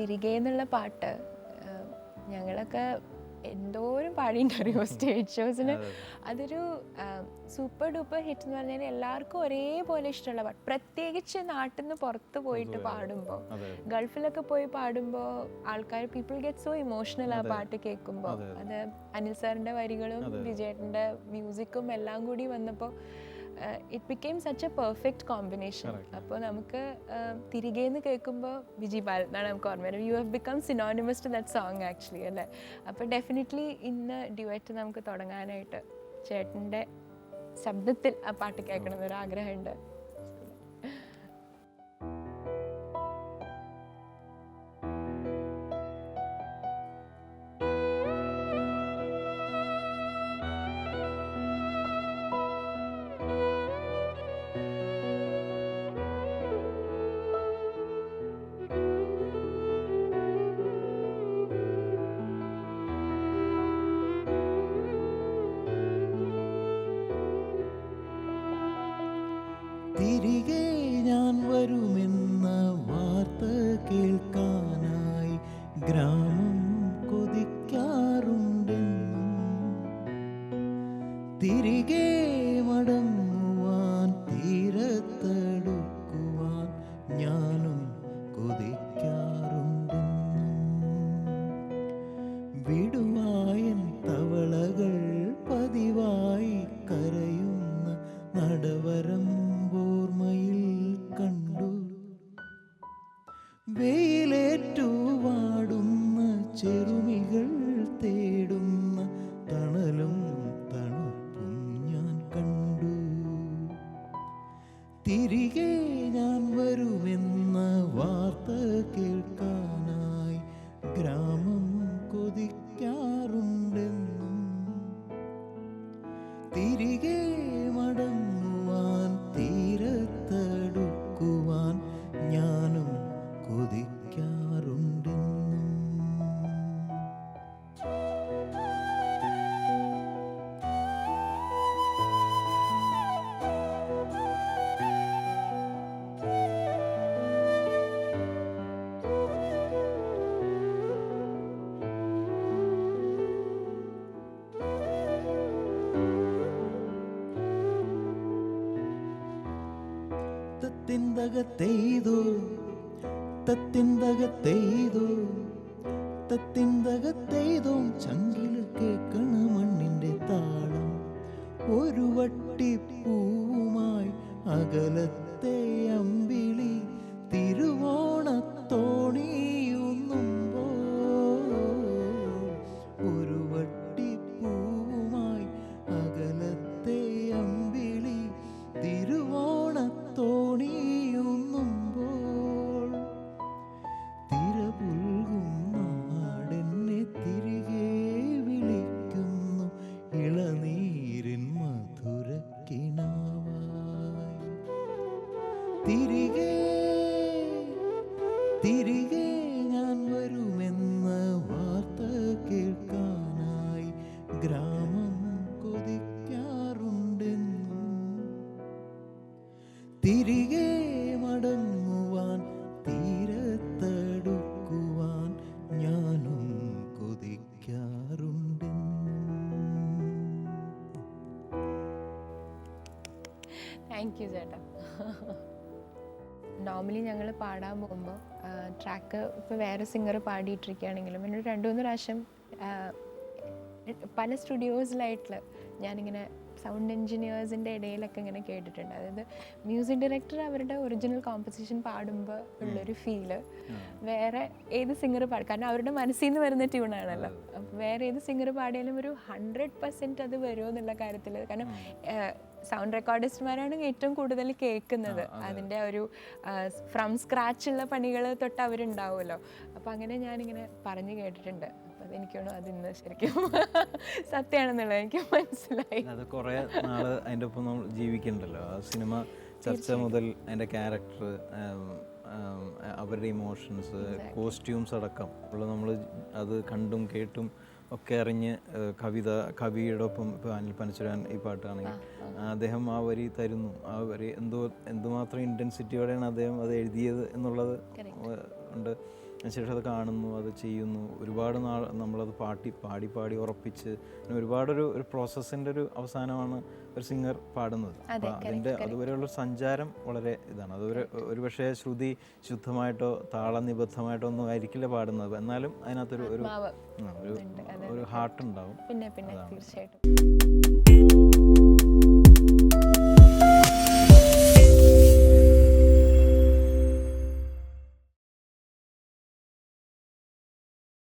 തിരികെ എന്നുള്ള പാട്ട് ഞങ്ങളൊക്കെ എന്തോരം പാടിയിട്ടുണ്ടറിയോ സ്റ്റേജ് ഷോസിന്. അതൊരു സൂപ്പർ ഡൂപ്പർ ഹിറ്റ് എന്ന് പറഞ്ഞാൽ എല്ലാവർക്കും ഒരേപോലെ ഇഷ്ടമുള്ള പാട്ട്. പ്രത്യേകിച്ച് നാട്ടിൽ നിന്ന് പുറത്ത് പോയിട്ട് പാടുമ്പോൾ, ഗൾഫിലൊക്കെ പോയി പാടുമ്പോൾ ആൾക്കാർ പീപ്പിൾ ഗെറ്റ് സോ ഇമോഷണൽ ആ പാട്ട് കേൾക്കുമ്പോൾ. അത് അനിൽ സാറിൻ്റെ വരികളും വിജയേട്ടൻ്റെ മ്യൂസിക്കും എല്ലാം കൂടി വന്നപ്പോൾ it became such A perfect combination. അപ്പോൾ നമുക്ക് തിരികെ എന്ന് കേൾക്കുമ്പോൾ വിജി ബാൽ എന്നാണ് നമുക്ക് ഓർമ്മ വരുന്നത്. You have become synonymous to that song actually അല്ലേ. അപ്പോൾ ഡെഫിനറ്റ്ലി ഇന്ന് ഡ്യുവറ്റ് നമുക്ക് തുടങ്ങാനായിട്ട് ചേട്ടൻ്റെ ശബ്ദത്തിൽ ആ പാട്ട് കേൾക്കണമെന്നൊരു ആഗ്രഹമുണ്ട്. തിരികെ ഞാൻ വരുമെന്ന വാർത്ത കേൾക്കാനായി ഗ്രാമം കൊതിക്കാറുണ്ടെന്നും തിരികെ മടങ്ങുവാൻ തീരത്തടുക്കുവാൻ ഞാനും കൊതിക്കാറുണ്ടെന്നും വിടുവായൻ തവളകൾ പതിവായി കരയുന്ന നടവരം ഓർമ്മയിൽ കണ്ടു. വെയിലേറ്റു വാടുന്ന ചെറുമികൾ തേടുന്ന തണലും തണുപ്പും ഞാൻ കണ്ടു. തിരികെ ഞാൻ വരുമെന്ന വാർത്ത കേൾക്കാനായി ഗ്രാമം കൊതിക്കാറുണ്ടെന്നും തിരികെ മടങ്ങുവാൻ തീരത്തടുക്കുവാൻ ഞാനും കൊതിക്കാറുണ്ടെന്നും. തത്തിന്തകത്തെയ്തോ തത്തിന്തകത്തെയ്തോ തത്തിന്തകത്തെയ്തോ ചങ്കില് കേൾക്കണ മണ്ണിൻ്റെ താളം. ഒരു വട്ടിപ്പൂവുമായി അകലത്തെ അമ്പിളി തിരുവോണത്തോണിയുന്നുമ്പോ. ഒരു വട്ടിപ്പൂവുമായി അകലത്തെ അമ്പിളി തിരുവോണത്തോണിയുന്നുമ്പോൾ തിരപുൽകും നാടെന്നെ തിരികെ വിളിക്കുന്നു ഇളനീരിൻ മധുരക്കിനാവായി. തിരികെ തിരികെ ഞാൻ വരുമെന്ന വാർത്ത കേൾക്കാനായി ഗ്രാമം കൊതിക്കാറുണ്ടെന്നും തിരികെ മടങ്ങുവാൻ തീരത്തടുക്കുവാൻ ഞാനും കൊതിക്കാറുണ്ടെന്നും. താങ്ക് യു ചേട്ടാ. നോർമലി ഞങ്ങൾ പാടാൻ പോകുമ്പോൾ ട്രാക്ക് ഇപ്പോൾ വേറെ സിംഗർ പാടിയിട്ടിരിക്കുകയാണെങ്കിലും എന്നോട് 2-3 പ്രാവശ്യം പല സ്റ്റുഡിയോസിലായിട്ട് ഞാനിങ്ങനെ സൗണ്ട് എൻജിനീയേഴ്സിൻ്റെ ഇടയിലൊക്കെ ഇങ്ങനെ കേട്ടിട്ടുണ്ട്. അതായത് മ്യൂസിക് ഡയറക്ടർ അവരുടെ ഒറിജിനൽ കോമ്പസിഷൻ പാടുമ്പോൾ ഉള്ളൊരു ഫീല് വേറെ ഏത് സിംഗർ പാടും, കാരണം അവരുടെ മനസ്സിൽ നിന്ന് വരുന്ന ട്യൂണാണല്ലോ. അപ്പോൾ വേറെ ഏത് സിംഗർ പാടിയാലും ഒരു 100% അത് വരുമോ എന്നുള്ള കാര്യത്തിൽ, കാരണം സൗണ്ട് റെക്കോർഡിസ്റ്റ്മാരാണ് ഏറ്റവും കൂടുതൽ കേൾക്കുന്നത്. അതിൻ്റെ ഒരു ഫ്രം സ്ക്രാച്ചുള്ള പണികൾ തൊട്ട് അവരുണ്ടാവുമല്ലോ. അപ്പോൾ അങ്ങനെ ഞാനിങ്ങനെ പറഞ്ഞു കേട്ടിട്ടുണ്ട്. അപ്പോൾ അതെനിക്കാണോ അതിന്ന് ശരിക്കും സത്യമാണെന്നുള്ളത് എനിക്ക് മനസ്സിലായി. അത് കുറേ നാള് അതിൻ്റെ ഒപ്പം നമ്മൾ ജീവിക്കണ്ടല്ലോ. ആ സിനിമ ചർച്ച മുതൽ അതിൻ്റെ ക്യാരക്ടർ, അവരുടെ ഇമോഷൻസ്, കോസ്റ്റ്യൂംസ് അടക്കം ഉള്ള നമ്മൾ അത് കണ്ടും കേട്ടും ഒക്കെ അറിഞ്ഞ് കവിയുടെ ഒപ്പം ഇപ്പോൾ അനിൽ പനച്ചുരാൻ ഈ പാട്ടാണെങ്കിൽ അദ്ദേഹം ആ വരി തരുന്നു. ആ വരി എന്തുമാത്രം ഇൻറ്റൻസിറ്റിയോടെയാണ് അദ്ദേഹം അത് എഴുതിയത് എന്നുള്ളത് ഉണ്ട്. അതിനുശേഷം അത് കാണുന്നു, അത് ചെയ്യുന്നു, ഒരുപാട് നാൾ നമ്മളത് പാടി ഉറപ്പിച്ച് പിന്നെ ഒരു പ്രോസസ്സിൻ്റെ ഒരു അവസാനമാണ് ഒരു സിംഗർ പാടുന്നത്. അപ്പോൾ അതിൻ്റെ അതുവരെയുള്ള സഞ്ചാരം വളരെ ഇതാണ്. അത് ഒരുപക്ഷെ ശ്രുതി ശുദ്ധമായിട്ടോ താളനിബദ്ധമായിട്ടോ ഒന്നും ആയിരിക്കില്ല പാടുന്നത്, എന്നാലും അതിനകത്തൊരു ഒരു ഹാർട്ട് ഉണ്ടാവും. പിന്നെ തീർച്ചയായിട്ടും